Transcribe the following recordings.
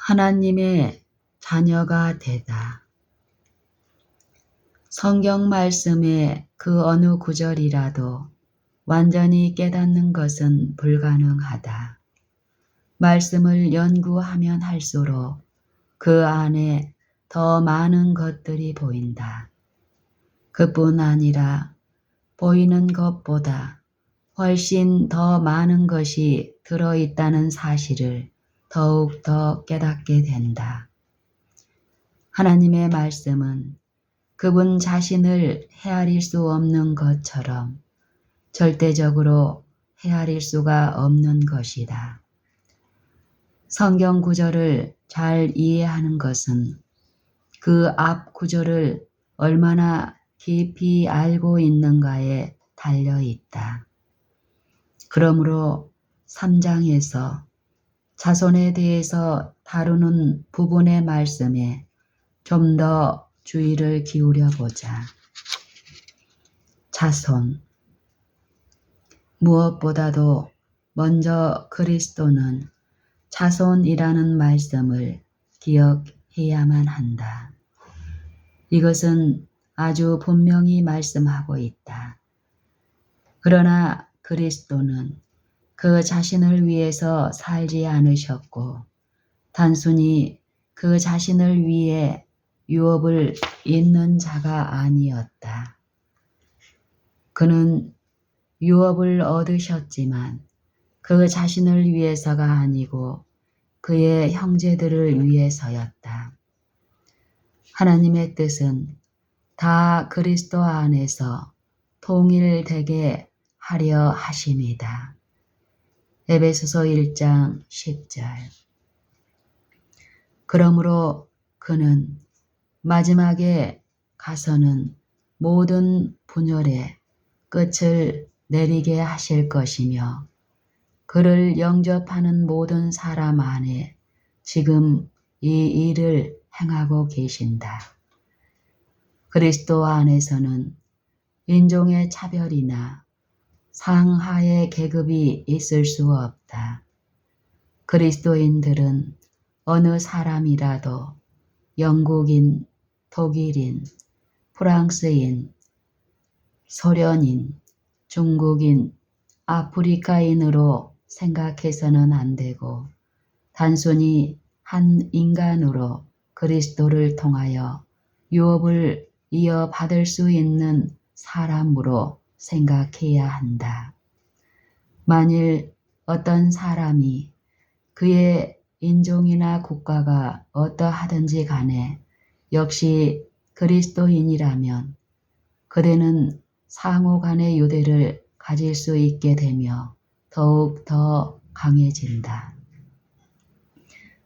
하나님의 자녀가 되다. 성경 말씀의 그 어느 구절이라도 완전히 깨닫는 것은 불가능하다. 말씀을 연구하면 할수록 그 안에 더 많은 것들이 보인다. 그뿐 아니라 보이는 것보다 훨씬 더 많은 것이 들어있다는 사실을 더욱 더 깨닫게 된다. 하나님의 말씀은 그분 자신을 헤아릴 수 없는 것처럼 절대적으로 헤아릴 수가 없는 것이다. 성경 구절을 잘 이해하는 것은 그 앞 구절을 얼마나 깊이 알고 있는가에 달려 있다. 그러므로 3장에서 자손에 대해서 다루는 부분의 말씀에 좀 더 주의를 기울여 보자. 자손. 무엇보다도 먼저 그리스도는 자손이라는 말씀을 기억해야만 한다. 이것은 아주 분명히 말씀하고 있다. 그러나 그리스도는 그 자신을 위해서 살지 않으셨고 단순히 그 자신을 위해 유업을 잇는 자가 아니었다. 그는 유업을 얻으셨지만 그 자신을 위해서가 아니고 그의 형제들을 위해서였다. 하나님의 뜻은 다 그리스도 안에서 통일되게 하려 하심이다. 에베소서 1장 10절. 그러므로 그는 마지막에 가서는 모든 분열의 끝을 내리게 하실 것이며 그를 영접하는 모든 사람 안에 지금 이 일을 행하고 계신다. 그리스도 안에서는 인종의 차별이나 상하의 계급이 있을 수 없다. 그리스도인들은 어느 사람이라도 영국인, 독일인, 프랑스인, 소련인, 중국인, 아프리카인으로 생각해서는 안 되고 단순히 한 인간으로 그리스도를 통하여 유업을 이어받을 수 있는 사람으로 생각해야 한다. 만일 어떤 사람이 그의 인종이나 국가가 어떠하든지 간에 역시 그리스도인이라면 그대는 상호 간의 유대를 가질 수 있게 되며 더욱 더 강해진다.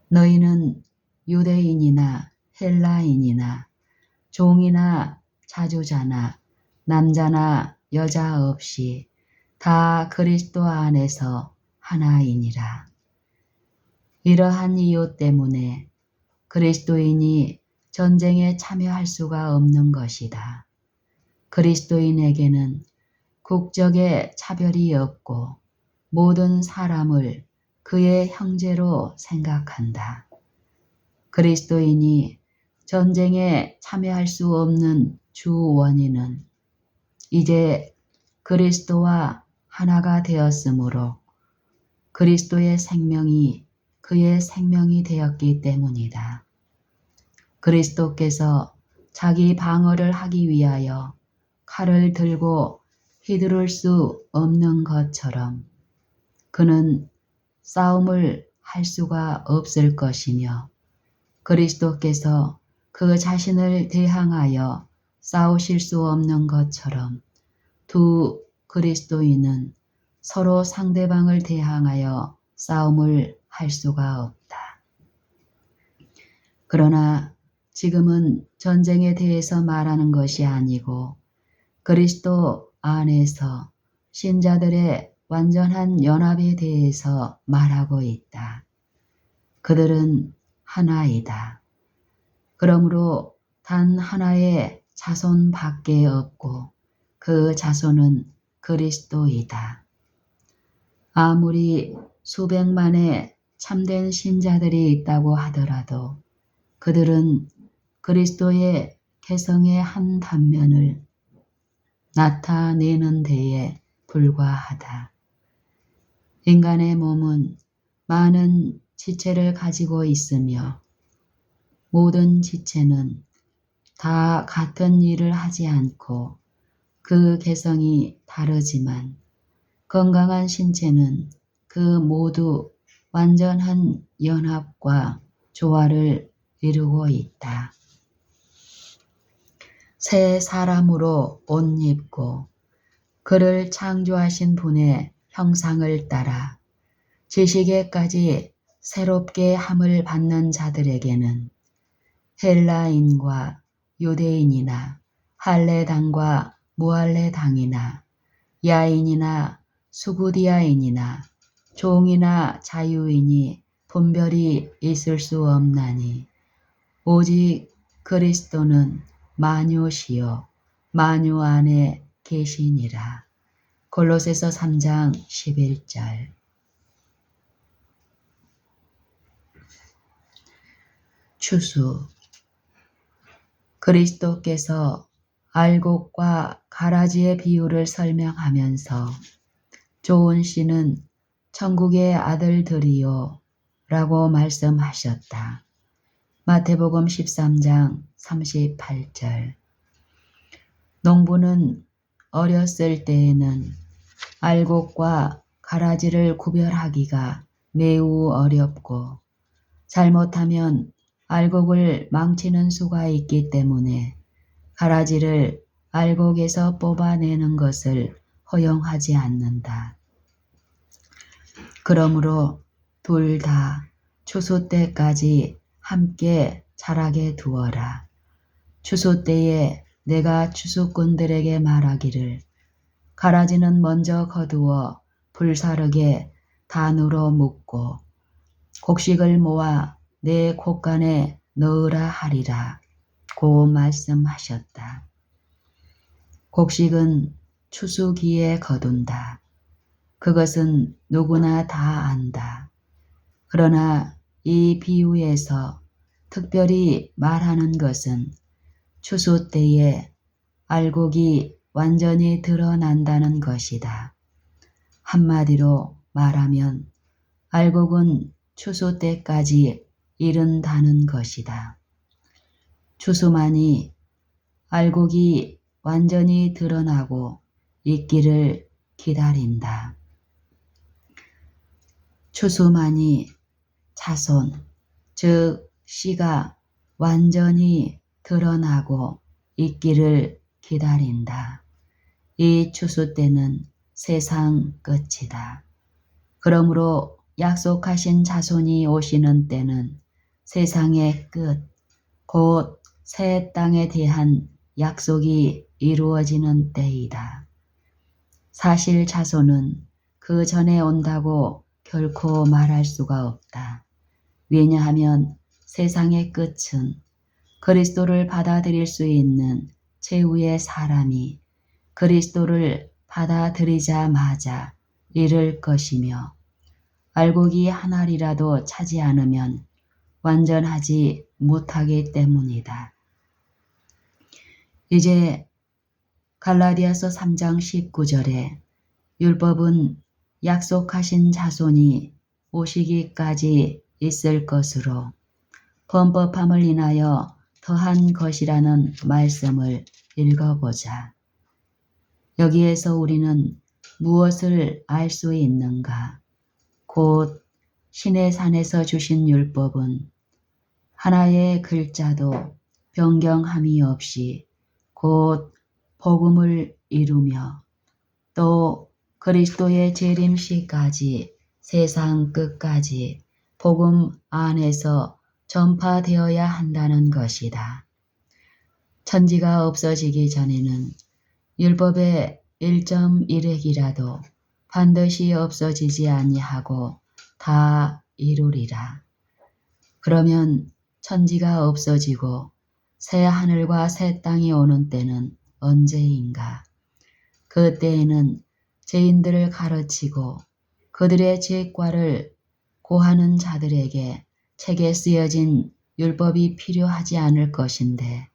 너희는 유대인이나 헬라인이나 종이나 자주자나 남자나 여자 없이 다 그리스도 안에서 하나이니라. 이러한 이유 때문에 그리스도인이 전쟁에 참여할 수가 없는 것이다. 그리스도인에게는 국적의 차별이 없고 모든 사람을 그의 형제로 생각한다. 그리스도인이 전쟁에 참여할 수 없는 주 원인은 이제 그리스도와 하나가 되었으므로 그리스도의 생명이 그의 생명이 되었기 때문이다. 그리스도께서 자기 방어를 하기 위하여 칼을 들고 휘두를 수 없는 것처럼 그는 싸움을 할 수가 없을 것이며 그리스도께서 그 자신을 대항하여 싸우실 수 없는 것처럼 두 그리스도인은 서로 상대방을 대항하여 싸움을 할 수가 없다. 그러나 지금은 전쟁에 대해서 말하는 것이 아니고 그리스도 안에서 신자들의 완전한 연합에 대해서 말하고 있다. 그들은 하나이다. 그러므로 단 하나의 자손밖에 없고 그 자손은 그리스도이다. 아무리 수백만의 참된 신자들이 있다고 하더라도 그들은 그리스도의 개성의 한 단면을 나타내는 데에 불과하다. 인간의 몸은 많은 지체를 가지고 있으며 모든 지체는 다 같은 일을 하지 않고 그 개성이 다르지만 건강한 신체는 그 모두 완전한 연합과 조화를 이루고 있다. 새 사람으로 옷 입고 그를 창조하신 분의 형상을 따라 지식에까지 새롭게 함을 받는 자들에게는 헬라인과 유대인이나 할례당과 무할례당이나 야인이나 수구디아인이나 종이나 자유인이 분별이 있을 수 없나니 오직 그리스도는 만유시요 만유 안에 계시니라. 골로새서 3장 11절. 추수. 그리스도께서 알곡과 가라지의 비유를 설명하면서 좋은 씨는 천국의 아들들이요 라고 말씀하셨다. 마태복음 13장 38절. 농부는 어렸을 때에는 알곡과 가라지를 구별하기가 매우 어렵고 잘못하면 알곡을 망치는 수가 있기 때문에 가라지를 알곡에서 뽑아내는 것을 허용하지 않는다. 그러므로 둘 다 추수 때까지 함께 자라게 두어라. 추수 때에 내가 추수꾼들에게 말하기를 가라지는 먼저 거두어 불사르게 단으로 묶고 곡식을 모아 내 곡간에 넣으라 하리라 고 말씀하셨다. 곡식은 추수기에 거둔다. 그것은 누구나 다 안다. 그러나 이 비유에서 특별히 말하는 것은 추수 때에 알곡이 완전히 드러난다는 것이다. 한마디로 말하면 알곡은 추수 때까지 이른다는 것이다. 추수만이 알곡이 완전히 드러나고 있기를 기다린다. 추수만이 자손, 즉 씨가 완전히 드러나고 있기를 기다린다. 이 추수 때는 세상 끝이다. 그러므로 약속하신 자손이 오시는 때는 세상의 끝, 곧 새 땅에 대한 약속이 이루어지는 때이다. 사실 자손은 그 전에 온다고 결코 말할 수가 없다. 왜냐하면 세상의 끝은 그리스도를 받아들일 수 있는 최후의 사람이 그리스도를 받아들이자마자 이를 것이며 알곡이 한 알이라도 차지 않으면 완전하지 못하기 때문이다. 이제 갈라디아서 3장 19절에 율법은 약속하신 자손이 오시기까지 있을 것으로 범법함을 인하여 더한 것이라는 말씀을 읽어보자. 여기에서 우리는 무엇을 알 수 있는가? 곧 신의 산에서 주신 율법은 하나의 글자도 변경함이 없이 곧 복음을 이루며 또 그리스도의 재림시까지 세상 끝까지 복음 안에서 전파되어야 한다는 것이다. 천지가 없어지기 전에는 율법의 1.1획이라도 반드시 없어지지 아니하고 다 이루리라. 그러면 천지가 없어지고 새 하늘과 새 땅이 오는 때는 언제인가? 그 때에는 죄인들을 가르치고 그들의 죄과를 고하는 자들에게 책에 쓰여진 율법이 필요하지 않을 것인데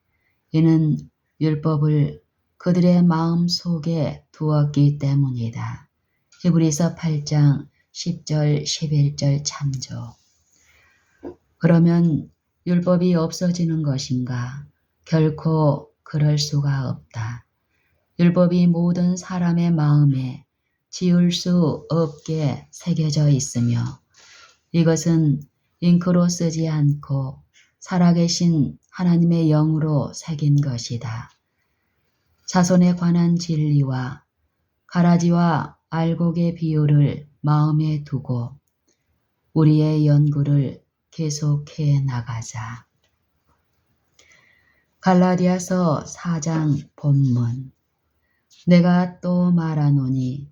이는 율법을 그들의 마음 속에 두었기 때문이다. 히브리서 8장 10절 11절 참조. 그러면 율법이 없어지는 것인가? 결코 그럴 수가 없다. 율법이 모든 사람의 마음에 지울 수 없게 새겨져 있으며 이것은 잉크로 쓰지 않고 살아계신 하나님의 영으로 새긴 것이다. 자손에 관한 진리와 가라지와 알곡의 비유를 마음에 두고 우리의 연구를 계속해 나가자. 갈라디아서 4장 본문. 내가 또 말하노니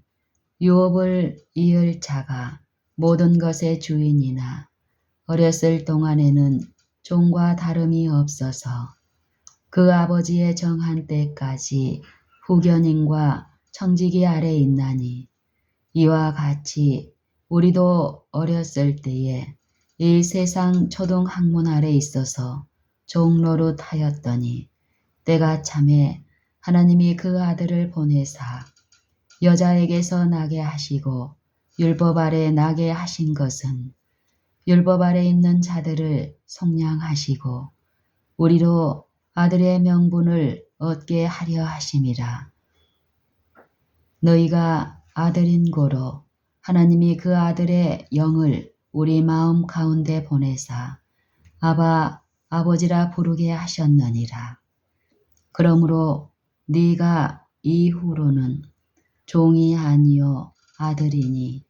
유업을 이을 자가 모든 것의 주인이나 어렸을 동안에는 종과 다름이 없어서 그 아버지의 정한 때까지 후견인과 청지기 아래 있나니 이와 같이 우리도 어렸을 때에 이 세상 초등학문 아래 있어서 종노릇 하였더니 때가 참에 하나님이 그 아들을 보내사 여자에게서 나게 하시고 율법 아래 나게 하신 것은 율법 아래 있는 자들을 속량하시고 우리로 아들의 명분을 얻게 하려 하심이라. 너희가 아들인 고로 하나님이 그 아들의 영을 우리 마음 가운데 보내사 아바 아버지라 부르게 하셨느니라. 그러므로 네가 이후로는 종이 아니요 아들이니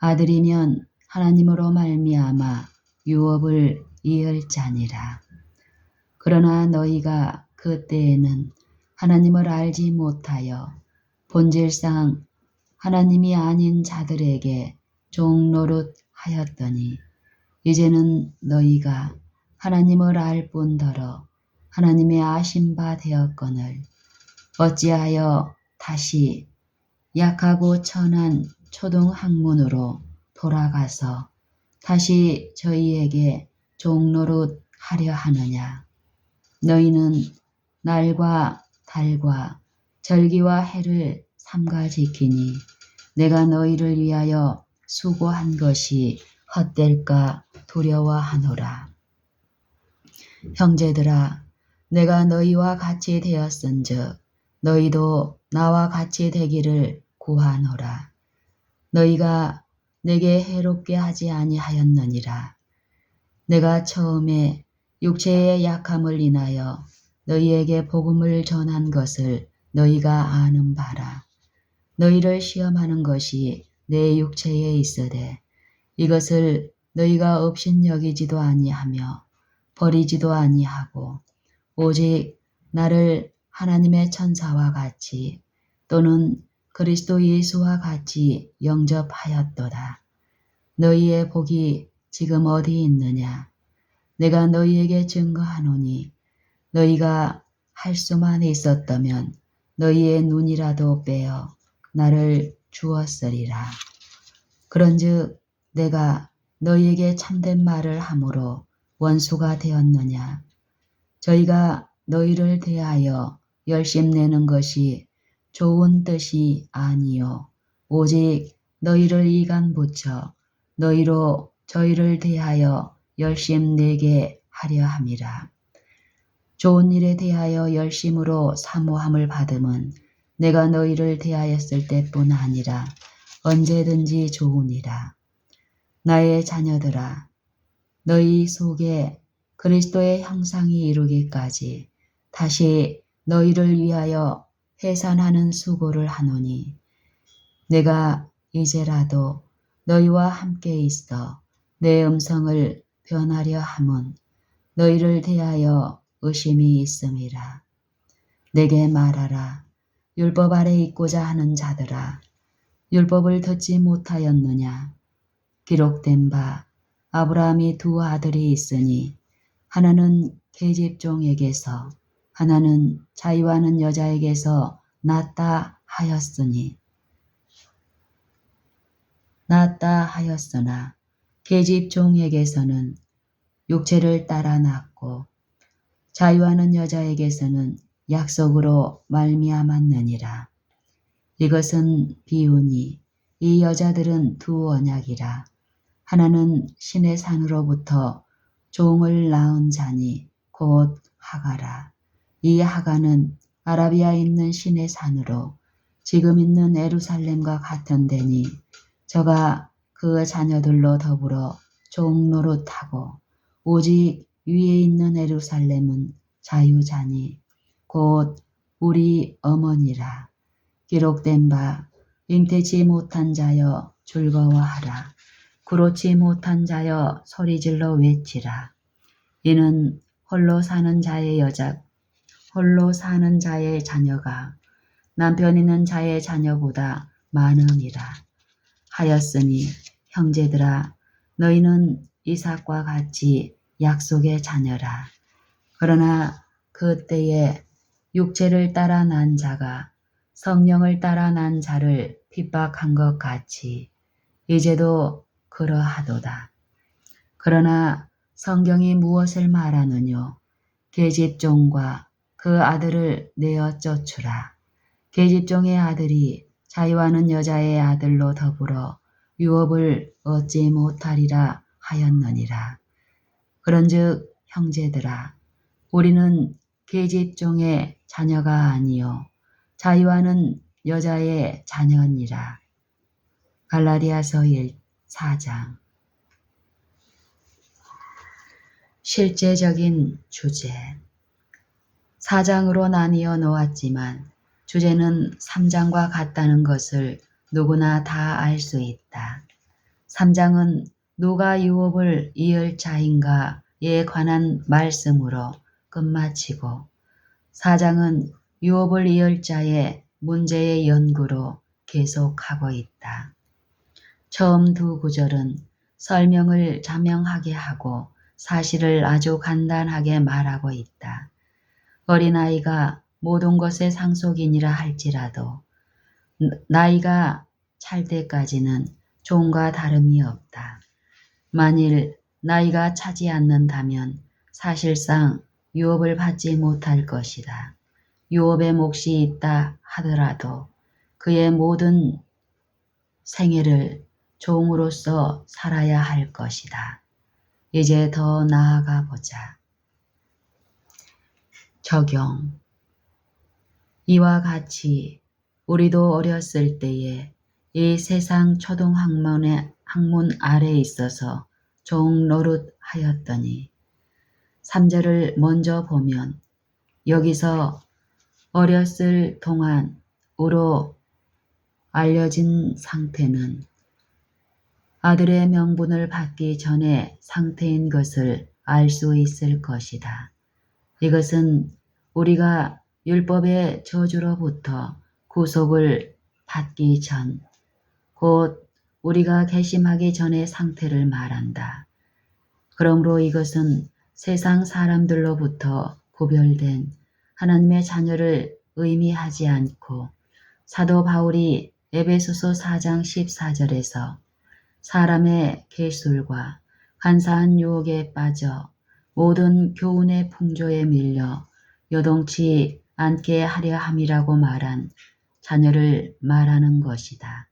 아들이면 하나님으로 말미암아 유업을 이을 자니라. 그러나 너희가 그때에는 하나님을 알지 못하여 본질상 하나님이 아닌 자들에게 종노릇 하였더니 이제는 너희가 하나님을 알 뿐더러 하나님의 아신 바 되었거늘 어찌하여 다시 약하고 천한 초등학문으로 돌아가서 다시 저희에게 종노릇 하려 하느냐. 너희는 날과 달과 절기와 해를 삼가 지키니 내가 너희를 위하여 수고한 것이 헛될까 두려워하노라. 형제들아, 내가 너희와 같이 되었은즉 너희도 나와 같이 되기를 구하노라. 너희가 내게 해롭게 하지 아니하였느니라. 내가 처음에 육체의 약함을 인하여 너희에게 복음을 전한 것을 너희가 아는 바라. 너희를 시험하는 것이 내 육체에 있으되 이것을 너희가 업신여기지도 아니하며 버리지도 아니하고 오직 나를 하나님의 천사와 같이 또는 그리스도 예수와 같이 영접하였도다. 너희의 복이 지금 어디 있느냐? 내가 너희에게 증거하노니 너희가 할 수만 있었다면 너희의 눈이라도 빼어 나를 주었으리라. 그런즉 내가 너희에게 참된 말을 함으로 원수가 되었느냐? 저희가 너희를 대하여 열심내는 것이 좋은 뜻이 아니요 오직 너희를 이간 붙여 너희로 저희를 대하여 열심내게 하려 함이라. 좋은 일에 대하여 열심으로 사모함을 받음은 내가 너희를 대하였을 때뿐 아니라 언제든지 좋으니라. 나의 자녀들아, 너희 속에 그리스도의 형상이 이루기까지 다시 너희를 위하여 해산하는 수고를 하노니 내가 이제라도 너희와 함께 있어 내 음성을 변하려 함은 너희를 대하여 의심이 있음이라. 내게 말하라. 율법 아래 있고자 하는 자들아, 율법을 듣지 못하였느냐? 기록된 바 아브라함이 두 아들이 있으니 하나는 계집종에게서 하나는 자유하는 여자에게서 낳았다 하였으나 계집종에게서는 육체를 따라 낳고 자유하는 여자에게서는 약속으로 말미암았느니라. 이것은 비유니 이 여자들은 두 언약이라. 하나는 신의 산으로부터 종을 낳은 자니 곧 하가라. 이 하가는 아라비아에 있는 신의 산으로 지금 있는 에루살렘과 같은 데니 저가 그 자녀들로 더불어 종노릇하고 오직 위에 있는 에루살렘은 자유자니 곧 우리 어머니라. 기록된 바 잉태치 못한 자여 즐거워하라. 그렇지 못한 자여 소리질러 외치라. 이는 홀로 사는 자의 자녀가 남편 있는 자의 자녀보다 많으니라. 하였으니 형제들아 너희는 이삭과 같이 약속의 자녀라. 그러나 그때에 육체를 따라 난 자가 성령을 따라 난 자를 핍박한 것 같이 이제도 그러하도다. 그러나 성경이 무엇을 말하느뇨? 계집종과 그 아들을 내어 쫓으라. 계집종의 아들이 자유하는 여자의 아들로 더불어 유업을 얻지 못하리라 하였느니라. 그런즉 형제들아 우리는 계집종의 자녀가 아니요 자유하는 여자의 자녀니라. 갈라디아서 4장. 실제적인 주제 4장으로 나뉘어 놓았지만 주제는 3장과 같다는 것을 누구나 다 알 수 있다. 3장은 누가 유업을 이을 자인가에 관한 말씀으로 끝마치고 4장은 유업을 이을 자의 문제의 연구로 계속하고 있다. 처음 두 구절은 설명을 자명하게 하고 사실을 아주 간단하게 말하고 있다. 어린아이가 모든 것의 상속인이라 할지라도 나이가 찰 때까지는 종과 다름이 없다. 만일 나이가 차지 않는다면 사실상 유업을 받지 못할 것이다. 유업의 몫이 있다 하더라도 그의 모든 생애를 종으로서 살아야 할 것이다. 이제 더 나아가 보자. 적용. 이와 같이 우리도 어렸을 때에 이 세상 초등학문 아래에 있어서 종 노릇 하였더니 3절을 먼저 보면 여기서 어렸을 동안으로 알려진 상태는 아들의 명분을 받기 전의 상태인 것을 알 수 있을 것이다. 이것은 우리가 율법의 저주로부터 구속을 받기 전, 곧 우리가 개심하기 전의 상태를 말한다. 그러므로 이것은 세상 사람들로부터 구별된 하나님의 자녀를 의미하지 않고 사도 바울이 에베소서 4장 14절에서 사람의 계술과 간사한 유혹에 빠져 모든 교훈의 풍조에 밀려 요동치 않게 하려 함이라고 말한 자녀를 말하는 것이다.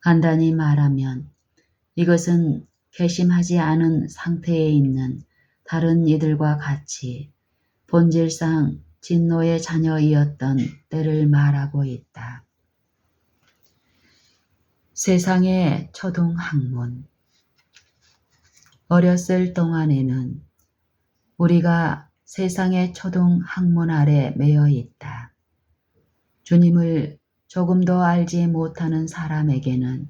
간단히 말하면 이것은 괘씸하지 않은 상태에 있는 다른 이들과 같이 본질상 진노의 자녀이었던 때를 말하고 있다. 세상의 초등학문. 어렸을 동안에는 우리가 세상의 초등학문 아래 매여 있다. 주님을 조금 더 알지 못하는 사람에게는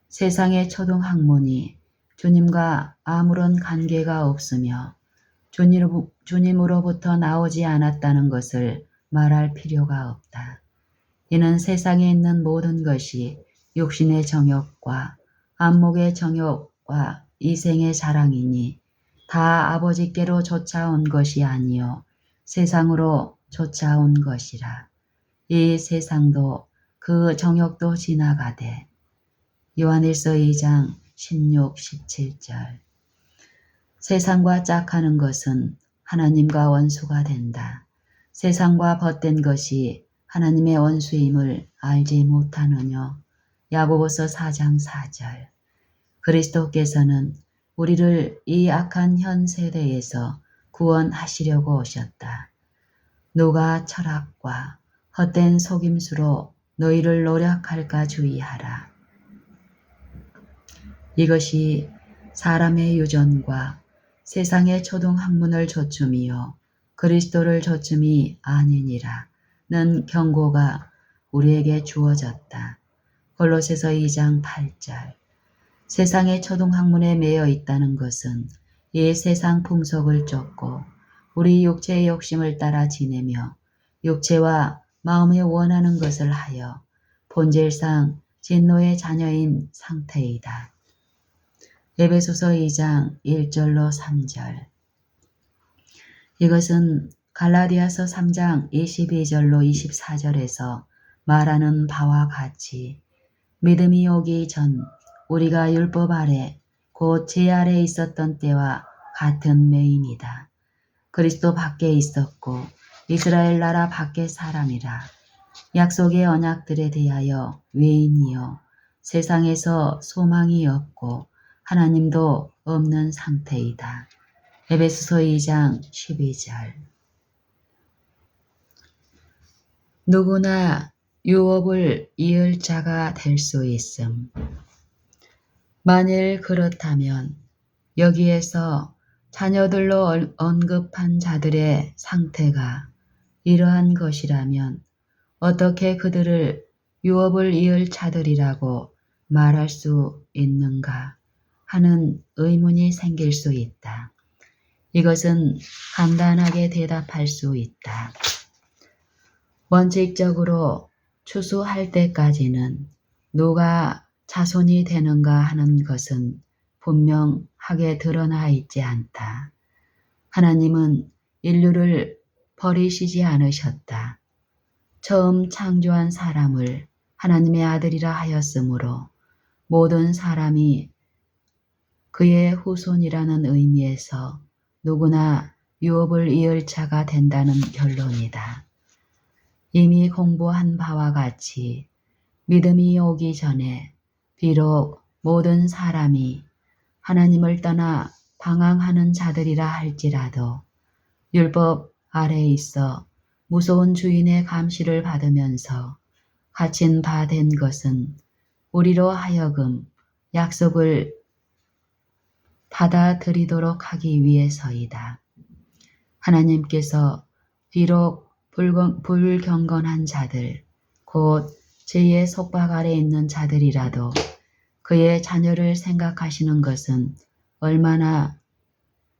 세상의 초등학문이 주님과 아무런 관계가 없으며 주님으로부터 나오지 않았다는 것을 말할 필요가 없다. 이는 세상에 있는 모든 것이 육신의 정욕과 안목의 정욕과 이생의 자랑이니 다 아버지께로 쫓아온 것이 아니요 세상으로 쫓아온 것이라. 이 세상도 그 정욕도 지나가되 요한일서 2장 16, 17절. 세상과 짝하는 것은 하나님과 원수가 된다. 세상과 벗된 것이 하나님의 원수임을 알지 못하느뇨. 야고보서 4장 4절. 그리스도께서는 우리를 이 악한 현 세대에서 구원하시려고 오셨다. 누가 철학과 헛된 속임수로 너희를 노력할까 주의하라. 이것이 사람의 유전과 세상의 초등학문을 조춤이요 그리스도를 조춤이 아니니라 는 경고가 우리에게 주어졌다. 골로새서 2장 8절. 세상의 초등학문에 매여 있다는 것은 이 세상 풍속을 쫓고 우리 육체의 욕심을 따라 지내며 육체와 마음이 원하는 것을 하여 본질상 진노의 자녀인 상태이다. 에베소서 2장 1절로 3절. 이것은 갈라디아서 3장 22절로 24절에서 말하는 바와 같이 믿음이 오기 전 우리가 율법 아래 곧 죄 아래 있었던 때와 같은 매임이다. 그리스도 밖에 있었고 이스라엘 나라 밖의 사람이라. 약속의 언약들에 대하여 외인이요 세상에서 소망이 없고 하나님도 없는 상태이다. 에베소서 2장 12절. 누구나 유업을 이을 자가 될 수 있음. 만일 그렇다면 여기에서 자녀들로 언급한 자들의 상태가 이러한 것이라면 어떻게 그들을 유업을 이을 자들이라고 말할 수 있는가 하는 의문이 생길 수 있다. 이것은 간단하게 대답할 수 있다. 원칙적으로 추수할 때까지는 누가 자손이 되는가 하는 것은 분명하게 드러나 있지 않다. 하나님은 인류를 버리시지 않으셨다. 처음 창조한 사람을 하나님의 아들이라 하였으므로 모든 사람이 그의 후손이라는 의미에서 누구나 유업을 이을 자가 된다는 결론이다. 이미 공부한 바와 같이 믿음이 오기 전에 비록 모든 사람이 하나님을 떠나 방황하는 자들이라 할지라도 율법 아래에 있어 무서운 주인의 감시를 받으면서 갇힌 바 된 것은 우리로 하여금 약속을 받아들이도록 하기 위해서이다. 하나님께서 비록 불경건한 자들, 곧 죄의 속박 아래 있는 자들이라도 그의 자녀를 생각하시는 것은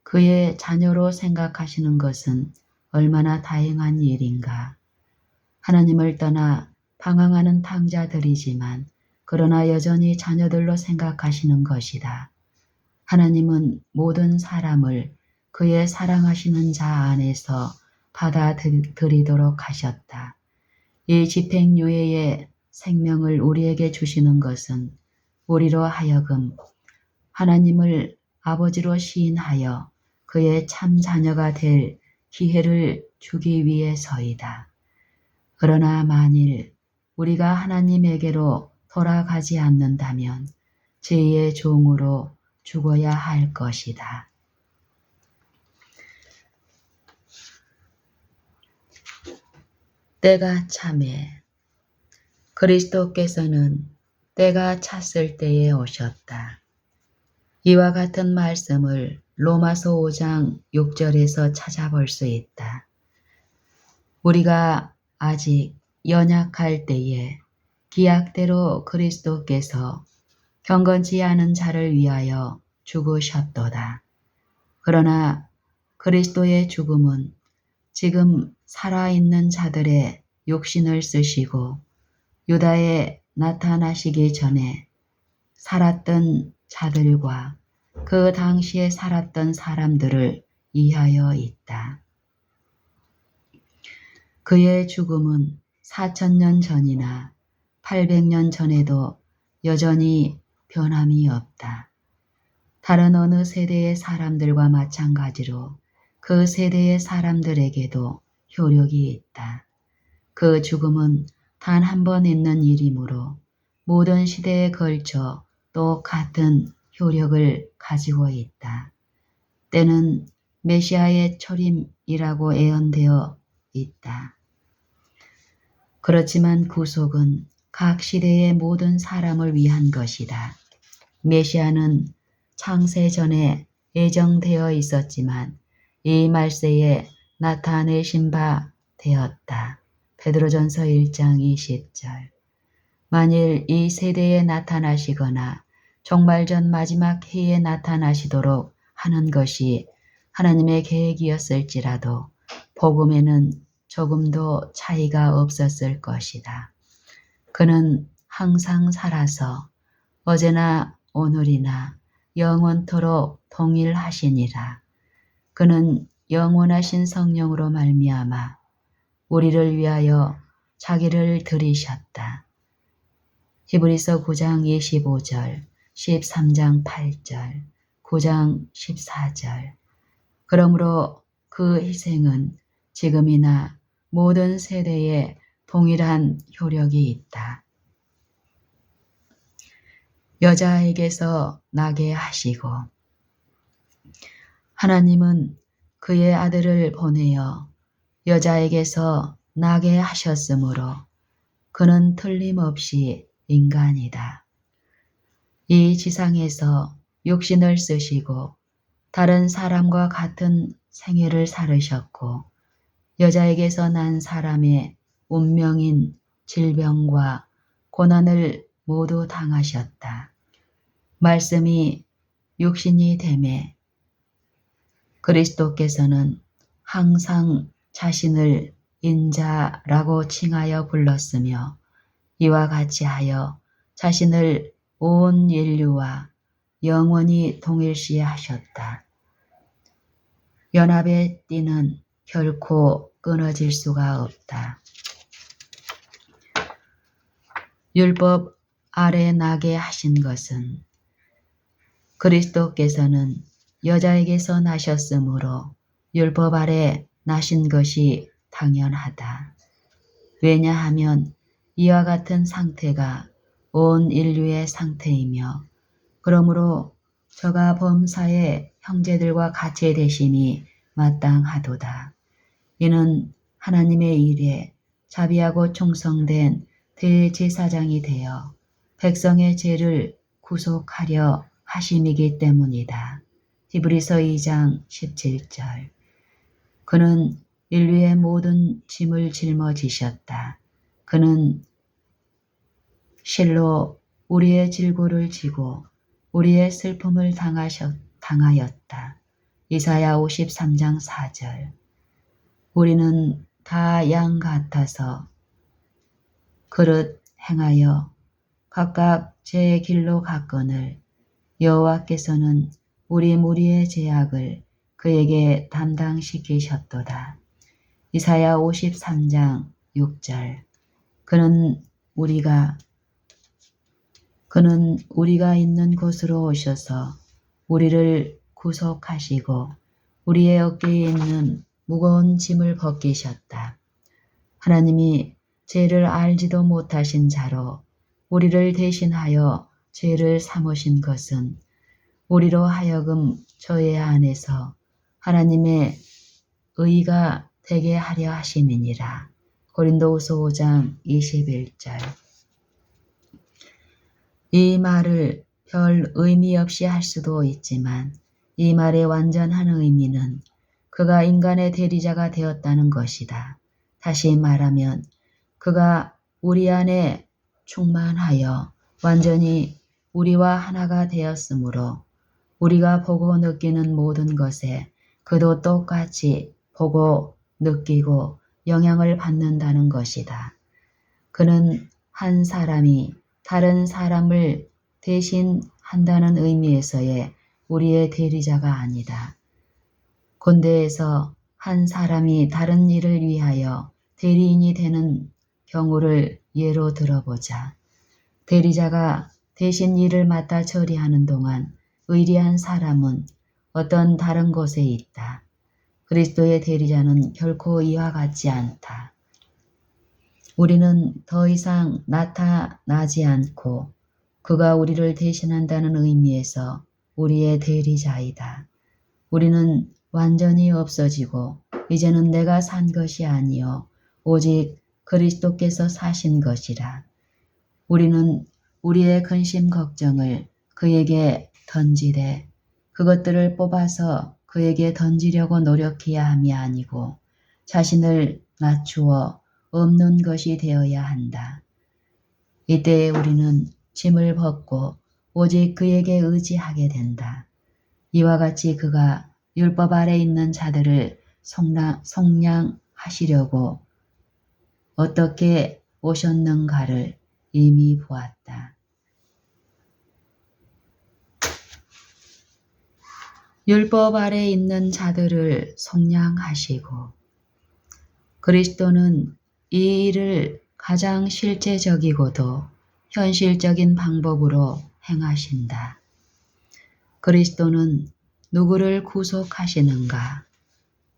그의 자녀로 생각하시는 것은 얼마나 다행한 일인가. 하나님을 떠나 방황하는 탕자들이지만 그러나 여전히 자녀들로 생각하시는 것이다. 하나님은 모든 사람을 그의 사랑하시는 자 안에서 받아들이도록 하셨다. 이 집행유예의 생명을 우리에게 주시는 것은 우리로 하여금 하나님을 아버지로 시인하여 그의 참 자녀가 될 기회를 주기 위해서이다. 그러나 만일 우리가 하나님에게로 돌아가지 않는다면 죄의 종으로 죽어야 할 것이다. 때가 참에 그리스도께서는 때가 찼을 때에 오셨다. 이와 같은 말씀을 로마서 5장 6절에서 찾아볼 수 있다. 우리가 아직 연약할 때에 기약대로 그리스도께서 경건치 않은 자를 위하여 죽으셨도다. 그러나 그리스도의 죽음은 지금 살아있는 자들의 육신을 쓰시고 유다에 나타나시기 전에 살았던 자들과 그 당시에 살았던 사람들을 위하여 있다. 그의 죽음은 4000년 전이나 800년 전에도 여전히 변함이 없다. 다른 어느 세대의 사람들과 마찬가지로 그 세대의 사람들에게도 효력이 있다. 그 죽음은 단 한 번 있는 일이므로 모든 시대에 걸쳐 또 같은 효력을 가지고 있다. 때는 메시아의 초림이라고 예언되어 있다. 그렇지만 구속은 각 시대의 모든 사람을 위한 것이다. 메시아는 창세 전에 예정되어 있었지만 이 말세에 나타내신 바 되었다. 베드로전서 1장 20절. 만일 이 세대에 나타나시거나 종말전 마지막 해에 나타나시도록 하는 것이 하나님의 계획이었을지라도 복음에는 조금도 차이가 없었을 것이다. 그는 항상 살아서 어제나 오늘이나 영원토록 동일하시니라. 그는 영원하신 성령으로 말미암아 우리를 위하여 자기를 드리셨다. 히브리서 9장 25절, 13장 8절, 9장 14절. 그러므로 그 희생은 지금이나 모든 세대에 동일한 효력이 있다. 여자에게서 나게 하시고 하나님은 그의 아들을 보내어 여자에게서 나게 하셨으므로 그는 틀림없이 인간이다. 이 지상에서 육신을 쓰시고 다른 사람과 같은 생애를 살으셨고 여자에게서 난 사람의 운명인 질병과 고난을 모두 당하셨다. 말씀이 육신이 되매 그리스도께서는 항상 자신을 인자라고 칭하여 불렀으며 이와 같이 하여 자신을 온 인류와 영원히 동일시하셨다. 연합의 띠는 결코 끊어질 수가 없다. 율법 아래 나게 하신 것은 그리스도께서는 여자에게서 나셨으므로 율법 아래 나신 것이 당연하다. 왜냐하면 이와 같은 상태가 온 인류의 상태이며 그러므로 저가 범사의 형제들과 같이 되심이 마땅하도다. 이는 하나님의 일에 자비하고 충성된 대제사장이 되어 백성의 죄를 구속하려 하심이기 때문이다. 히브리서 2장 17절. 그는 인류의 모든 짐을 짊어지셨다. 그는 실로 우리의 질고를 지고 우리의 슬픔을 당하였다. 이사야 53장 4절. 우리는 다 양 같아서 그릇 행하여 각각 제 길로 갔거늘 여호와께서는 우리 무리의 죄악을 그에게 담당시키셨도다. 이사야 53장 6절. 그는 우리가 있는 곳으로 오셔서 우리를 구속하시고 우리의 어깨에 있는 무거운 짐을 벗기셨다. 하나님이 죄를 알지도 못하신 자로 우리를 대신하여 죄를 삼으신 것은 우리로 하여금 저의 안에서 하나님의 의가 되게 하려 하심이니라. 고린도후서 5장 21절. 이 말을 별 의미 없이 할 수도 있지만 이 말의 완전한 의미는 그가 인간의 대리자가 되었다는 것이다. 다시 말하면 그가 우리 안에 충만하여 완전히 우리와 하나가 되었으므로 우리가 보고 느끼는 모든 것에 그도 똑같이 보고 느끼고 영향을 받는다는 것이다. 그는 한 사람이 다른 사람을 대신한다는 의미에서의 우리의 대리자가 아니다. 군대에서 한 사람이 다른 일을 위하여 대리인이 되는 경우를 예로 들어보자. 대리자가 대신 일을 맡아 처리하는 동안 의리한 사람은 어떤 다른 곳에 있다. 그리스도의 대리자는 결코 이와 같지 않다. 우리는 더 이상 나타나지 않고 그가 우리를 대신한다는 의미에서 우리의 대리자이다. 우리는 완전히 없어지고 이제는 내가 산 것이 아니요 오직 그리스도께서 사신 것이라. 우리는 우리의 근심 걱정을 그에게 던지되 그것들을 뽑아서 그에게 던지려고 노력해야 함이 아니고 자신을 낮추어 없는 것이 되어야 한다. 이때 우리는 짐을 벗고 오직 그에게 의지하게 된다. 이와 같이 그가 율법 아래 있는 자들을 속량하시려고 어떻게 오셨는가를 이미 보았다. 율법 아래 있는 자들을 속량하시고 그리스도는 이 일을 가장 실제적이고도 현실적인 방법으로 행하신다. 그리스도는 누구를 구속하시는가?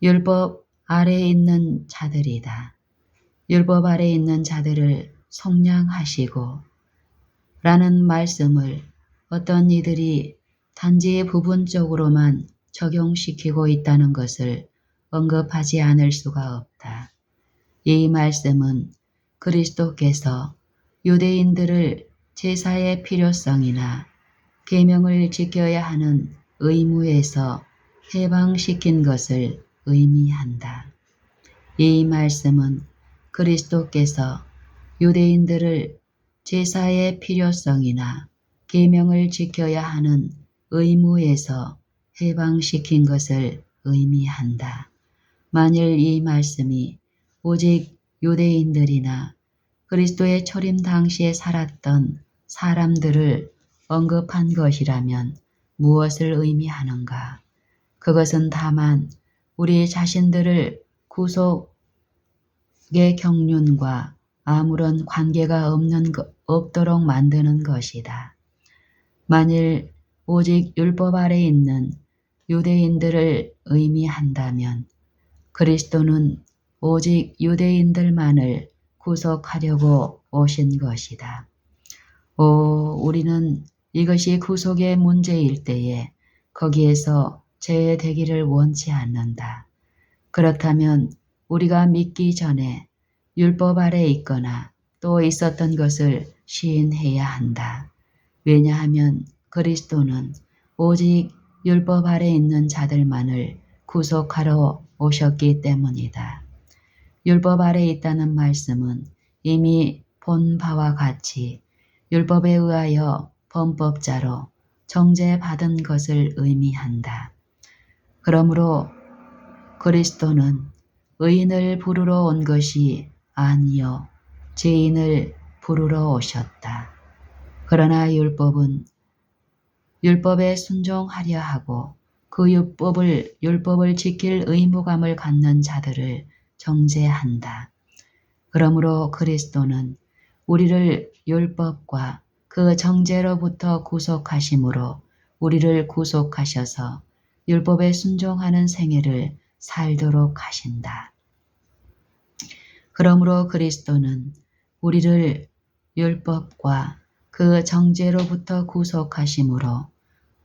율법 아래에 있는 자들이다. 율법 아래에 있는 자들을 속량하시고 라는 말씀을 어떤 이들이 단지 부분적으로만 적용시키고 있다는 것을 언급하지 않을 수가 없다. 이 말씀은 그리스도께서 유대인들을 제사의 필요성이나 계명을 지켜야 하는 의무에서 해방시킨 것을 의미한다. 이 말씀은 그리스도께서 유대인들을 제사의 필요성이나 계명을 지켜야 하는 의무에서 해방시킨 것을 의미한다. 만일 이 말씀이 오직 유대인들이나 그리스도의 초림 당시에 살았던 사람들을 언급한 것이라면 무엇을 의미하는가? 그것은 다만 우리 자신들을 구속의 경륜과 아무런 관계가 없도록 만드는 것이다. 만일 오직 율법 아래 있는 유대인들을 의미한다면 그리스도는 오직 유대인들만을 구속하려고 오신 것이다. 우리는 이것이 구속의 문제일 때에 거기에서 제외되기를 원치 않는다. 그렇다면 우리가 믿기 전에 율법 아래 있거나 또 있었던 것을 시인해야 한다. 왜냐하면 그리스도는 오직 율법 아래 있는 자들만을 구속하러 오셨기 때문이다. 율법 아래 있다는 말씀은 이미 본 바와 같이 율법에 의하여 범법자로 정죄받은 것을 의미한다. 그러므로 그리스도는 의인을 부르러 온 것이 아니요 죄인을 부르러 오셨다. 그러나 율법은 율법에 순종하려 하고 그 율법을 지킬 의무감을 갖는 자들을 정죄한다. 그러므로 그리스도는 우리를 율법과 그 정죄로부터 구속하심으로 우리를 구속하셔서 율법에 순종하는 생애를 살도록 하신다. 그러므로 그리스도는 우리를 율법과 그 정죄로부터 구속하심으로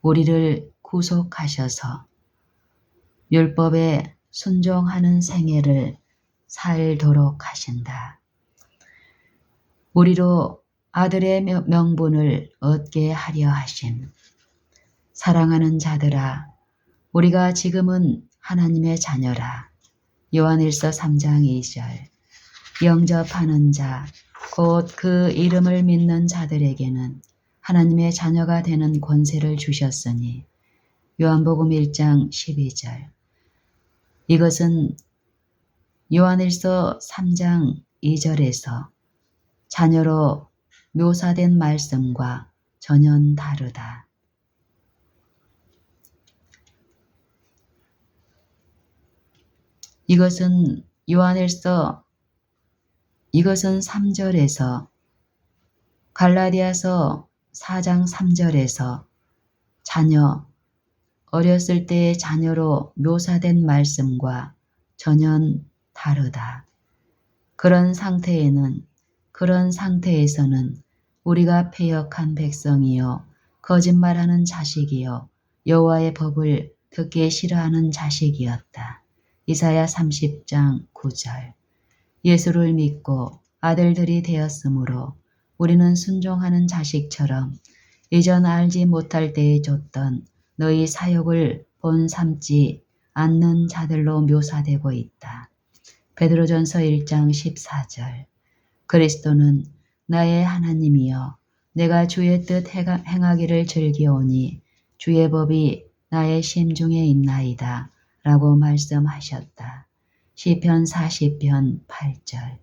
우리를 구속하셔서 율법에 순종하는 생애를 살도록 하신다. 우리로 아들의 명분을 얻게 하려 하심. 사랑하는 자들아, 우리가 지금은 하나님의 자녀라. 요한일서 3장 2절. 영접하는 자, 곧 그 이름을 믿는 자들에게는 하나님의 자녀가 되는 권세를 주셨으니 요한복음 1장 12절. 이것은 요한일서 3장 2절에서 자녀로 묘사된 말씀과 전혀 다르다. 이것은 3절에서 갈라디아서 4장 3절에서 자녀, 어렸을 때의 자녀로 묘사된 말씀과 전혀 다르다. 그런 상태에서는 우리가 패역한 백성이요 거짓말하는 자식이요 여호와의 법을 듣기 싫어하는 자식이었다. 이사야 30장 9절. 예수를 믿고 아들들이 되었으므로 우리는 순종하는 자식처럼 이전 알지 못할 때에 줬던 너희 사역을 본삼지 않는 자들로 묘사되고 있다. 베드로전서 1장 14절. 그리스도는 나의 하나님이여 내가 주의 뜻 행하기를 즐기오니 주의 법이 나의 심중에 있나이다 라고 말씀하셨다. 시편 40편 8절.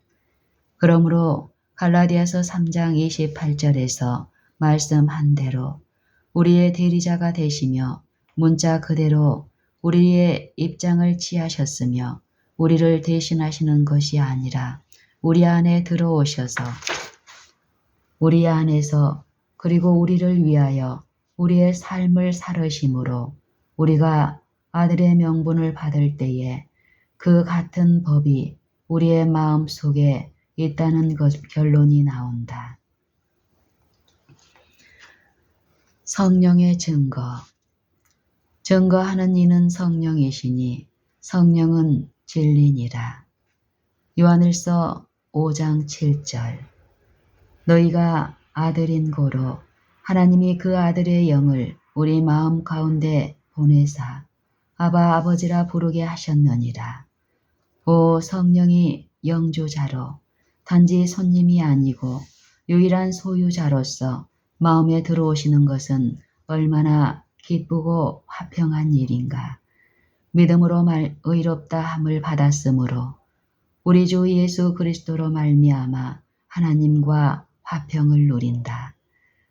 그러므로 갈라디아서 3장 28절에서 말씀한 대로 우리의 대리자가 되시며 문자 그대로 우리의 입장을 취하셨으며 우리를 대신하시는 것이 아니라 우리 안에 들어오셔서 우리 안에서 그리고 우리를 위하여 우리의 삶을 살으심으로 우리가 아들의 명분을 받을 때에 그 같은 법이 우리의 마음 속에 있다는 결론이 나온다. 성령의 증거하는 이는 성령이시니 성령은 진리니라. 요한일서 5장 7절. 너희가 아들인 고로 하나님이 그 아들의 영을 우리 마음 가운데 보내사 아바 아버지라 부르게 하셨느니라. 오 성령이 영주자로 단지 손님이 아니고 유일한 소유자로서 마음에 들어오시는 것은 얼마나 기쁘고 화평한 일인가. 믿음으로 의롭다 함을 받았으므로 우리 주 예수 그리스도로 말미암아 하나님과 화평을 누린다.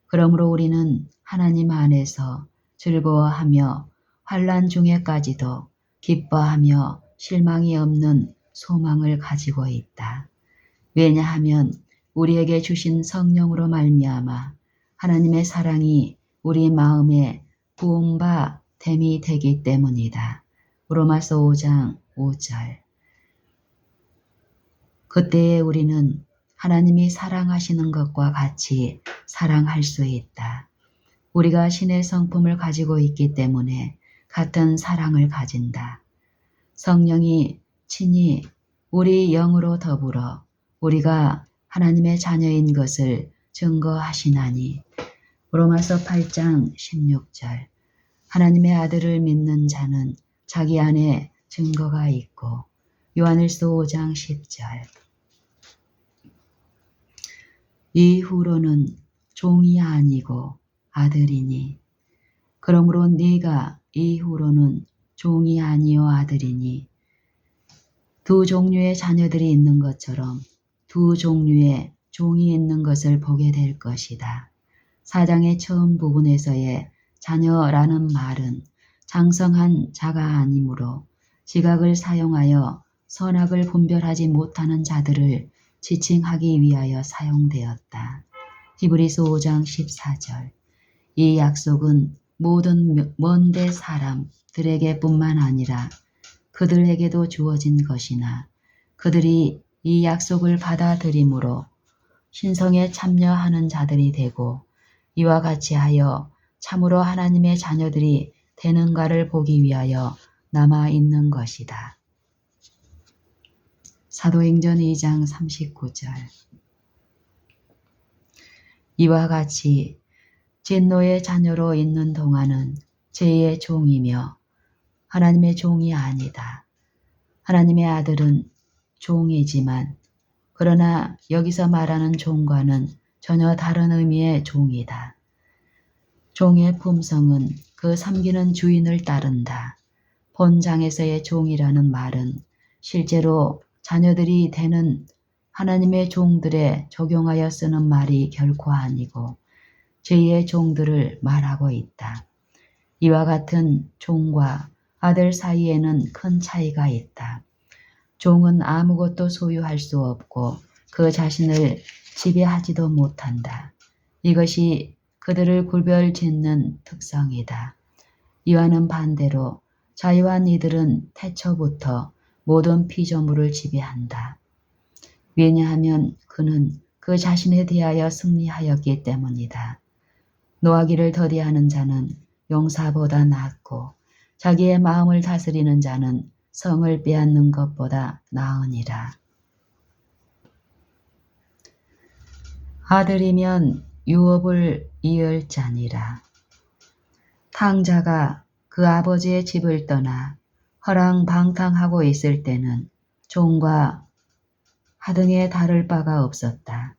그러므로 우리는 하나님 안에서 즐거워하며 환난 중에까지도 기뻐하며 실망이 없는 소망을 가지고 있다. 왜냐하면 우리에게 주신 성령으로 말미암아 하나님의 사랑이 우리 마음에 부은 바 됨이 되기 때문이다. 로마서 5장 5절. 그때에 우리는 하나님이 사랑하시는 것과 같이 사랑할 수 있다. 우리가 신의 성품을 가지고 있기 때문에 같은 사랑을 가진다. 성령이 친히 우리 영으로 더불어 우리가 하나님의 자녀인 것을 증거하시나니. 로마서 8장 16절. 하나님의 아들을 믿는 자는 자기 안에 증거가 있고. 요한일서 5장 10절. 이후로는 종이 아니고 아들이니. 그러므로 네가 이후로는 종이 아니요 아들이니. 두 종류의 자녀들이 있는 것처럼 두 종류의 종이 있는 것을 보게 될 것이다. 4장의 처음 부분에서의 자녀라는 말은 장성한 자가 아니므로 지각을 사용하여 선악을 분별하지 못하는 자들을 지칭하기 위하여 사용되었다. 히브리서 5장 14절. 이 약속은 모든 먼데 사람들에게 뿐만 아니라 그들에게도 주어진 것이나 그들이 이 약속을 받아들임으로 신성에 참여하는 자들이 되고 이와 같이 하여 참으로 하나님의 자녀들이 되는가를 보기 위하여 남아있는 것이다. 사도행전 2장 39절. 이와 같이 진노의 자녀로 있는 동안은 죄의 종이며 하나님의 종이 아니다. 하나님의 아들은 종이지만 그러나 여기서 말하는 종과는 전혀 다른 의미의 종이다. 종의 품성은 그 섬기는 주인을 따른다. 본장에서의 종이라는 말은 실제로 자녀들이 되는 하나님의 종들에 적용하여 쓰는 말이 결코 아니고 죄의 종들을 말하고 있다. 이와 같은 종과 아들 사이에는 큰 차이가 있다. 종은 아무것도 소유할 수 없고 그 자신을 지배하지도 못한다. 이것이 그들을 구별 짓는 특성이다. 이와는 반대로 자유한 이들은 태초부터 모든 피조물을 지배한다. 왜냐하면 그는 그 자신에 대하여 승리하였기 때문이다. 노하기를 더디하는 자는 용사보다 낫고 자기의 마음을 다스리는 자는 성을 빼앗는 것보다 나으니라. 아들이면 유업을 이을 자니라. 탕자가 그 아버지의 집을 떠나 허랑방탕하고 있을 때는 종과 하등에 다를 바가 없었다.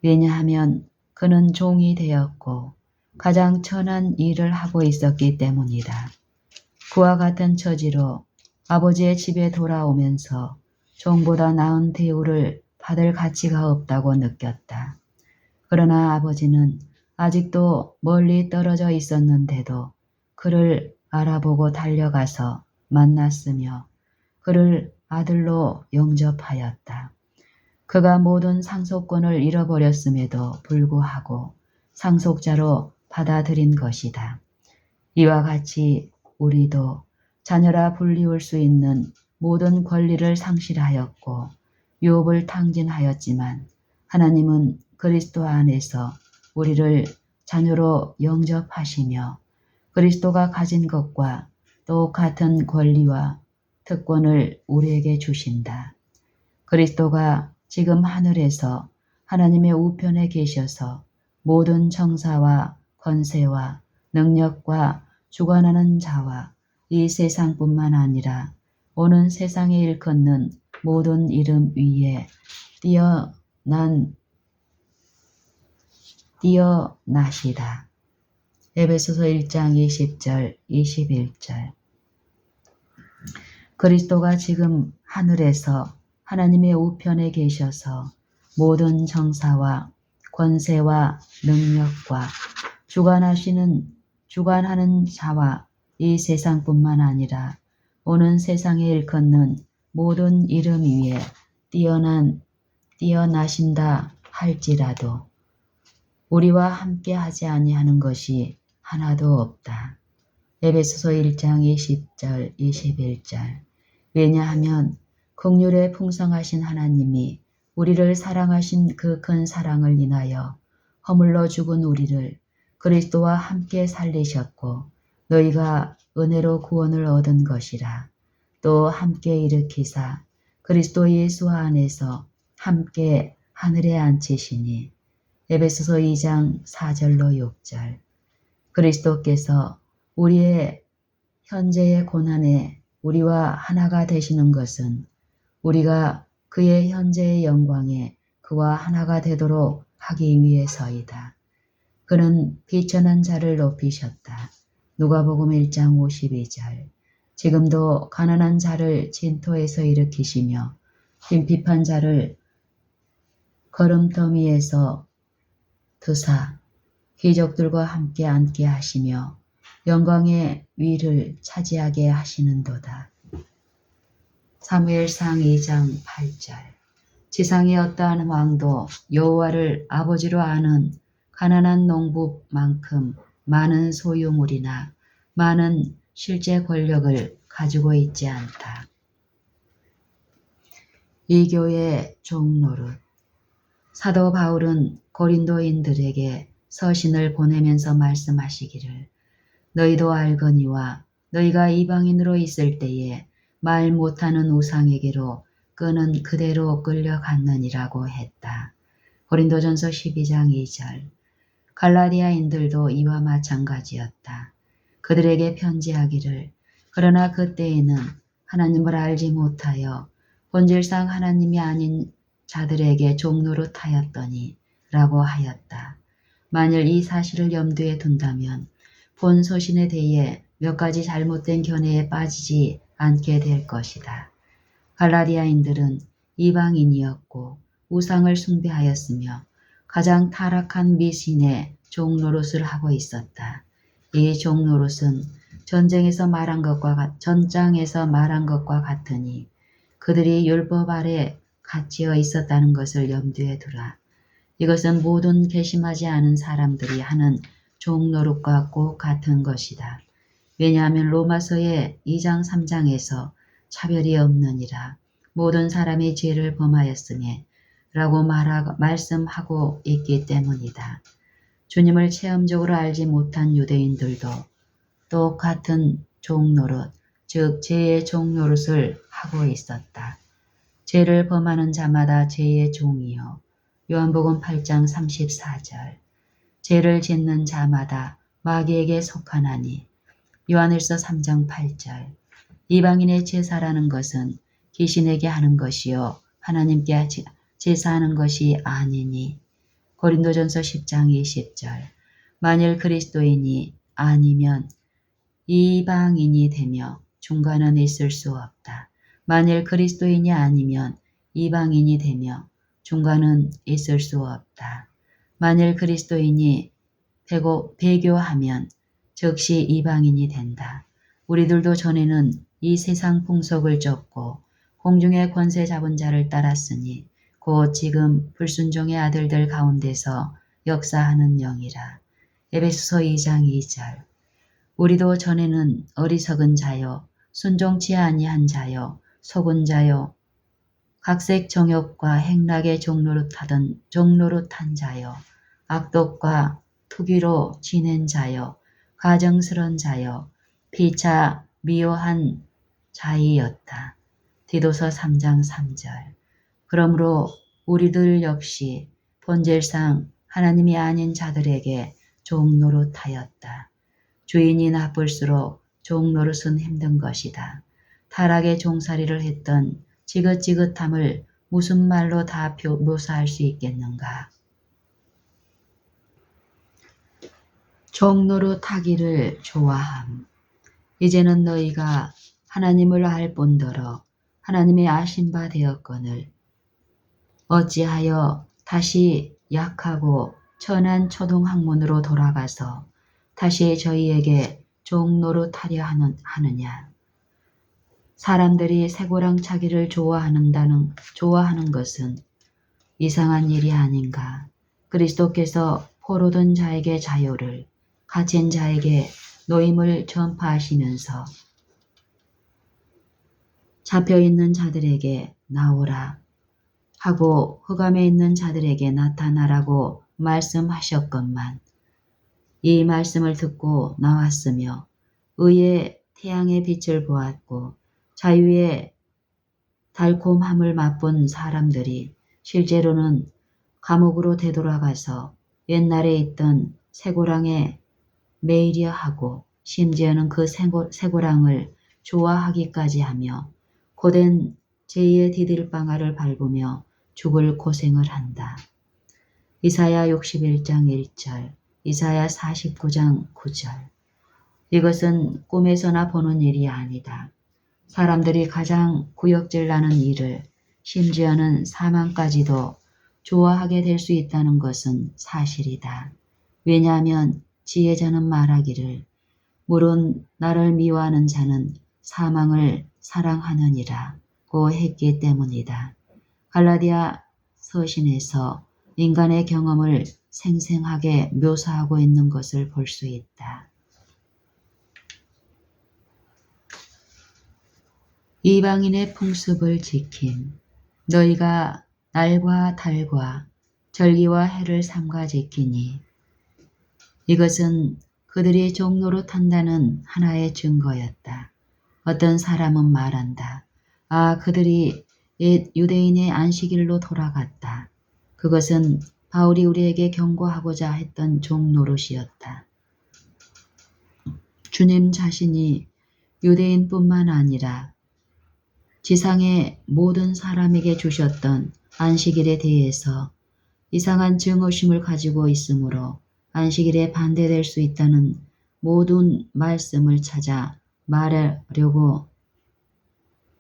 왜냐하면 그는 종이 되었고 가장 천한 일을 하고 있었기 때문이다. 그와 같은 처지로 아버지의 집에 돌아오면서 종보다 나은 대우를 받을 가치가 없다고 느꼈다. 그러나 아버지는 아직도 멀리 떨어져 있었는데도 그를 알아보고 달려가서 만났으며 그를 아들로 영접하였다. 그가 모든 상속권을 잃어버렸음에도 불구하고 상속자로 받아들인 것이다. 이와 같이 우리도 자녀라 불리울 수 있는 모든 권리를 상실하였고 유업을 탕진하였지만 하나님은 그리스도 안에서 우리를 자녀로 영접하시며 그리스도가 가진 것과 똑같은 권리와 특권을 우리에게 주신다. 그리스도가 지금 하늘에서 하나님의 우편에 계셔서 모든 정사와 권세와 능력과 주관하는 자와 이 세상뿐만 아니라 오는 세상에 일컫는 모든 이름 위에 뛰어나시다. 에베소서 1장 20절 21절. 그리스도가 지금 하늘에서 하나님의 우편에 계셔서 모든 정사와 권세와 능력과 주관하는 자와 이 세상뿐만 아니라 오는 세상에 일컫는 모든 이름 위에 뛰어나신다 할지라도 우리와 함께 하지 아니하는 것이 하나도 없다. 에베소서 1장 20절 21절. 왜냐하면 긍휼에 풍성하신 하나님이 우리를 사랑하신 그 큰 사랑을 인하여 허물러 죽은 우리를 그리스도와 함께 살리셨고 너희가 은혜로 구원을 얻은 것이라. 또 함께 일으키사 그리스도 예수 안에서 함께 하늘에 앉히시니. 에베소서 2장 4절로 6절. 그리스도께서 우리의 현재의 고난에 우리와 하나가 되시는 것은 우리가 그의 현재의 영광에 그와 하나가 되도록 하기 위해서이다. 그는 비천한 자를 높이셨다. 누가복음 1장 52절. 지금도 가난한 자를 진토에서 일으키시며 빈핍한 자를 거름더미에서 드사 기적들과 함께 앉게 하시며 영광의 위를 차지하게 하시는도다. 사무엘상 2장 8절. 지상의 어떠한 왕도 여호와를 아버지로 아는 가난한 농부만큼 많은 소유물이나 많은 실제 권력을 가지고 있지 않다. 이 교의 종노릇. 사도 바울은 고린도인들에게 서신을 보내면서 말씀하시기를 너희도 알거니와 너희가 이방인으로 있을 때에 말 못하는 우상에게로 끄는 그대로 끌려갔느니라고 했다. 고린도전서 12장 2절. 갈라디아인들도 이와 마찬가지였다. 그들에게 편지하기를 그러나 그때에는 하나님을 알지 못하여 본질상 하나님이 아닌 자들에게 종노릇하였더니 라고 하였다. 만일 이 사실을 염두에 둔다면 본 서신에 대해 몇 가지 잘못된 견해에 빠지지 않게 될 것이다. 갈라디아인들은 이방인이었고 우상을 숭배하였으며 가장 타락한 미신의 종노릇을 하고 있었다. 이 종노릇은 전장에서 말한 것과 같으니 그들이 율법 아래 갇혀 있었다는 것을 염두에 두라. 이것은 모든 괘씸하지 않은 사람들이 하는 종노릇과 꼭 같은 것이다. 왜냐하면 로마서의 2장 3장에서 차별이 없느니라 모든 사람이 죄를 범하였으니 라고 말씀하고 있기 때문이다. 주님을 체험적으로 알지 못한 유대인들도 똑같은 종노릇, 즉 죄의 종노릇을 하고 있었다. 죄를 범하는 자마다 죄의 종이요. 요한복음 8장 34절. 죄를 짓는 자마다 마귀에게 속하나니. 요한일서 3장 8절. 이방인의 제사라는 것은 귀신에게 하는 것이요 하나님께 제사하는 것이 아니니. 고린도전서 10장 20절. 만일 그리스도인이 아니면 이방인이 되며 중간은 있을 수 없다. 만일 그리스도인이 아니면 이방인이 되며 중간은 있을 수 없다. 만일 그리스도인이 배교하면 즉시 이방인이 된다. 우리들도 전에는 이 세상 풍속을 쫓고 공중의 권세 잡은 자를 따랐으니 곧 지금 불순종의 아들들 가운데서 역사하는 영이라. 에베소서 2장 2절. 우리도 전에는 어리석은 자요, 순종치 아니한 자요, 속은 자요, 각색 정욕과 행락의 종노릇한 자요, 악독과 투기로 지낸 자요, 가정스런 자요, 피차 미워한 자이었다. 디도서 3장 3절. 그러므로 우리들 역시 본질상 하나님이 아닌 자들에게 종노릇하였다. 주인이 나쁠수록 종노릇은 힘든 것이다. 타락의 종살이를 했던 지긋지긋함을 무슨 말로 다 묘사할 수 있겠는가. 종노릇하기를 좋아함. 이제는 너희가 하나님을 알 뿐더러 하나님의 아신 바 되었거늘 어찌하여 다시 약하고 천한 초등학문으로 돌아가서 다시 저희에게 종노릇하려 하느냐. 사람들이 쇠고랑 차기를 좋아하는 것은 이상한 일이 아닌가. 그리스도께서 포로된 자에게 자유를, 갇힌 자에게 노임을 전파하시면서 잡혀있는 자들에게 나오라 하고 흑암에 있는 자들에게 나타나라고 말씀하셨건만 이 말씀을 듣고 나왔으며 의의 태양의 빛을 보았고 자유의 달콤함을 맛본 사람들이 실제로는 감옥으로 되돌아가서 옛날에 있던 쇠고랑에 매이려 하고 심지어는 그 쇠고랑을 좋아하기까지 하며 고된 죄의 디딜방아를 밟으며 죽을 고생을 한다. 이사야 61장 1절, 이사야 49장 9절. 이것은 꿈에서나 보는 일이 아니다. 사람들이 가장 구역질 나는 일을 심지어는 사망까지도 좋아하게 될 수 있다는 것은 사실이다. 왜냐하면 지혜자는 말하기를 물은 나를 미워하는 자는 사망을 사랑하느니라 고 했기 때문이다. 갈라디아 서신에서 인간의 경험을 생생하게 묘사하고 있는 것을 볼 수 있다. 이방인의 풍습을 지킴. 너희가 날과 달과 절기와 해를 삼가 지키니 이것은 그들이 종노릇한다는 하나의 증거였다. 어떤 사람은 말한다. 아, 그들이 옛 유대인의 안식일로 돌아갔다. 그것은 바울이 우리에게 경고하고자 했던 종노릇이었다. 주님 자신이 유대인뿐만 아니라 지상의 모든 사람에게 주셨던 안식일에 대해서 이상한 증오심을 가지고 있으므로 안식일에 반대될 수 있다는 모든 말씀을 찾아 말하려고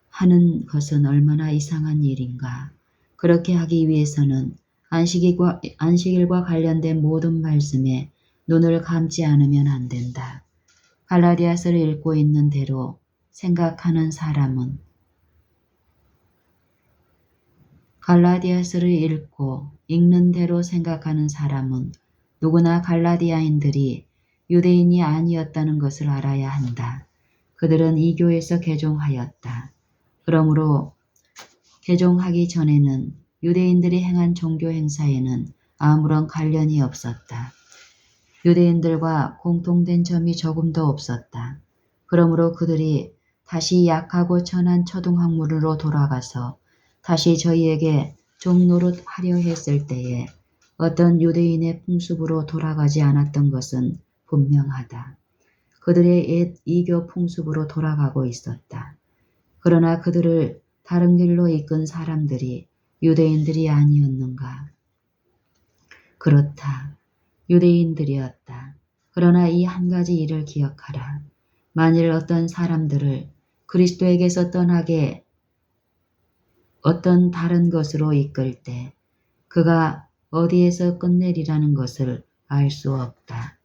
하는 것은 얼마나 이상한 일인가. 그렇게 하기 위해서는 안식일과 관련된 모든 말씀에 눈을 감지 않으면 안 된다. 갈라디아서를 읽고 있는 대로 생각하는 사람은 갈라디아서를 읽고 읽는 대로 생각하는 사람은 누구나 갈라디아인들이 유대인이 아니었다는 것을 알아야 한다. 그들은 이교에서 개종하였다. 그러므로 개종하기 전에는 유대인들이 행한 종교 행사에는 아무런 관련이 없었다. 유대인들과 공통된 점이 조금도 없었다. 그러므로 그들이 다시 약하고 천한 초등학문으로 돌아가서 다시 저희에게 종노릇 하려 했을 때에 어떤 유대인의 풍습으로 돌아가지 않았던 것은 분명하다. 그들의 옛 이교 풍습으로 돌아가고 있었다. 그러나 그들을 다른 길로 이끈 사람들이 유대인들이 아니었는가? 그렇다. 유대인들이었다. 그러나 이 한 가지 일을 기억하라. 만일 어떤 사람들을 그리스도에게서 떠나게 어떤 다른 것으로 이끌 때 그가 어디에서 끝내리라는 것을 알 수 없다.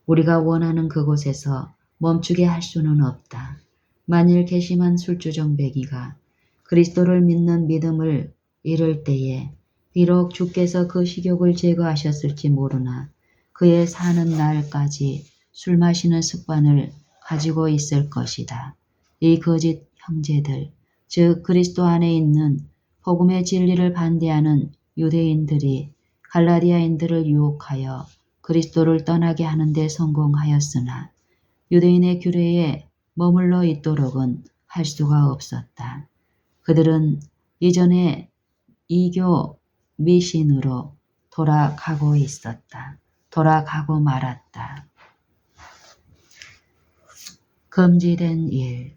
우리가 원하는 그곳에서 멈추게 할 수는 없다. 만일 괘씸한 술주정뱅이가 그리스도를 믿는 믿음을 잃을 때에 비록 주께서 그 식욕을 제거하셨을지 모르나 그의 사는 날까지 술 마시는 습관을 가지고 있을 것이다. 이 거짓 형제들, 즉 그리스도 안에 있는 복음의 진리를 반대하는 유대인들이 갈라디아인들을 유혹하여 그리스도를 떠나게 하는 데 성공하였으나 유대인의 규례에 머물러 있도록은 할 수가 없었다. 그들은 이전에 이교 미신으로 돌아가고 있었다. 돌아가고 말았다. 금지된 일.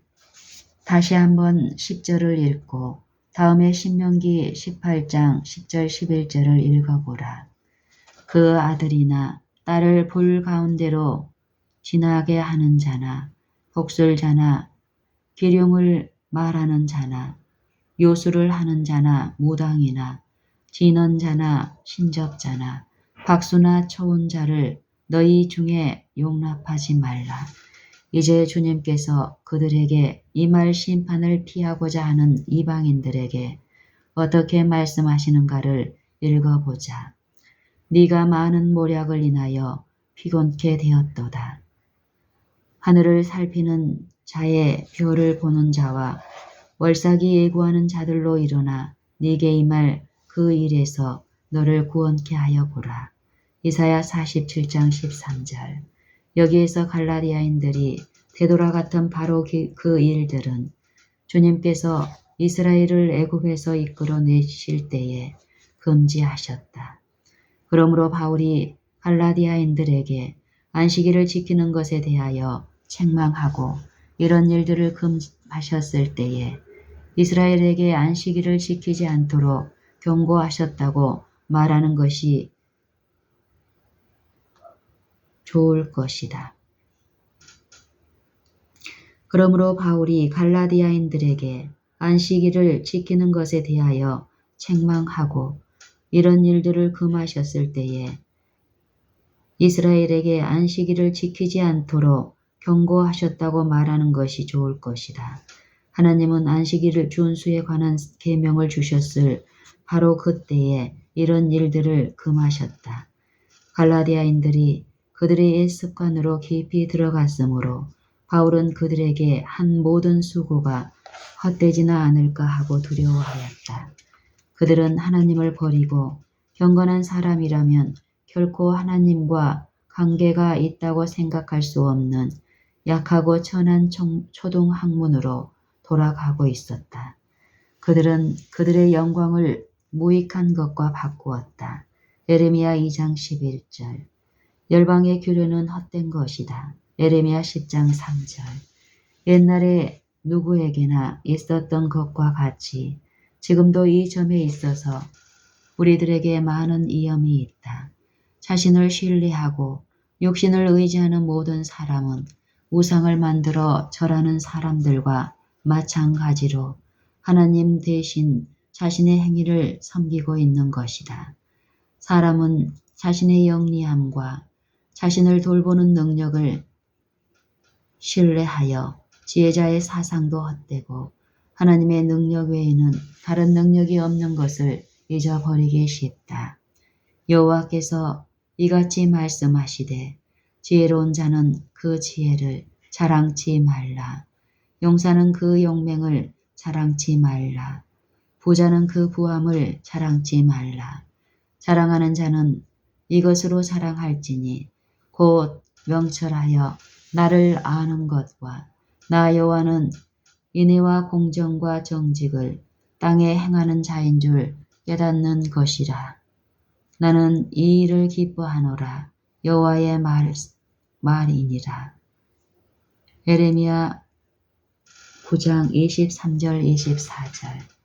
다시 한번 10절을 읽고 다음에 신명기 18장 10절 11절을 읽어보라. 그 아들이나 딸을 불 가운데로 지나게 하는 자나 복술자나 기륭을 말하는 자나 요술을 하는 자나 무당이나 진언자나 신접자나 박수나 초혼자를 너희 중에 용납하지 말라. 이제 주님께서 그들에게 이 말 심판을 피하고자 하는 이방인들에게 어떻게 말씀하시는가를 읽어보자. 네가 많은 모략을 인하여 피곤케 되었도다. 하늘을 살피는 자의 별을 보는 자와 월삭이 예고하는 자들로 일어나 네게 임할 그 일에서 너를 구원케 하여 보라. 이사야 47장 13절. 여기에서 갈라디아인들이 되돌아갔던 바로 그 일들은 주님께서 이스라엘을 애굽에서 이끌어내실 때에 금지하셨다. 그러므로 바울이 갈라디아인들에게 안식일을 지키는 것에 대하여 책망하고 이런 일들을 금하셨을 때에 이스라엘에게 안식일을 지키지 않도록 경고하셨다고 말하는 것이 좋을 것이다. 그러므로 바울이 갈라디아인들에게 안식일을 지키는 것에 대하여 책망하고 이런 일들을 금하셨을 때에 이스라엘에게 안식일을 지키지 않도록 경고하셨다고 말하는 것이 좋을 것이다. 하나님은 안식일을 준수에 관한 계명을 주셨을 바로 그때에 이런 일들을 금하셨다. 갈라디아인들이 그들의 옛 습관으로 깊이 들어갔으므로 바울은 그들에게 한 모든 수고가 헛되지나 않을까 하고 두려워하였다. 그들은 하나님을 버리고 경건한 사람이라면 결코 하나님과 관계가 있다고 생각할 수 없는 약하고 천한 초등학문으로 돌아가고 있었다. 그들은 그들의 영광을 무익한 것과 바꾸었다. 에레미야 2장 11절. 열방의 규례는 헛된 것이다. 에레미야 10장 3절. 옛날에 누구에게나 있었던 것과 같이 지금도 이 점에 있어서 우리들에게 많은 이염이 있다. 자신을 신뢰하고 육신을 의지하는 모든 사람은 우상을 만들어 절하는 사람들과 마찬가지로 하나님 대신 자신의 행위를 섬기고 있는 것이다. 사람은 자신의 영리함과 자신을 돌보는 능력을 신뢰하여 지혜자의 사상도 헛되고 하나님의 능력 외에는 다른 능력이 없는 것을 잊어버리기 쉽다. 여호와께서 이같이 말씀하시되 지혜로운 자는 그 지혜를 자랑치 말라. 용사는 그 용맹을 자랑치 말라. 부자는 그 부함을 자랑치 말라. 자랑하는 자는 이것으로 자랑할지니 곧 명철하여 나를 아는 것과 나 여호와는 인애와 공정과 정직을 땅에 행하는 자인 줄 깨닫는 것이라. 나는 이 일을 기뻐하노라. 여호와의 말이니라. 예레미야 9장 23절 24절.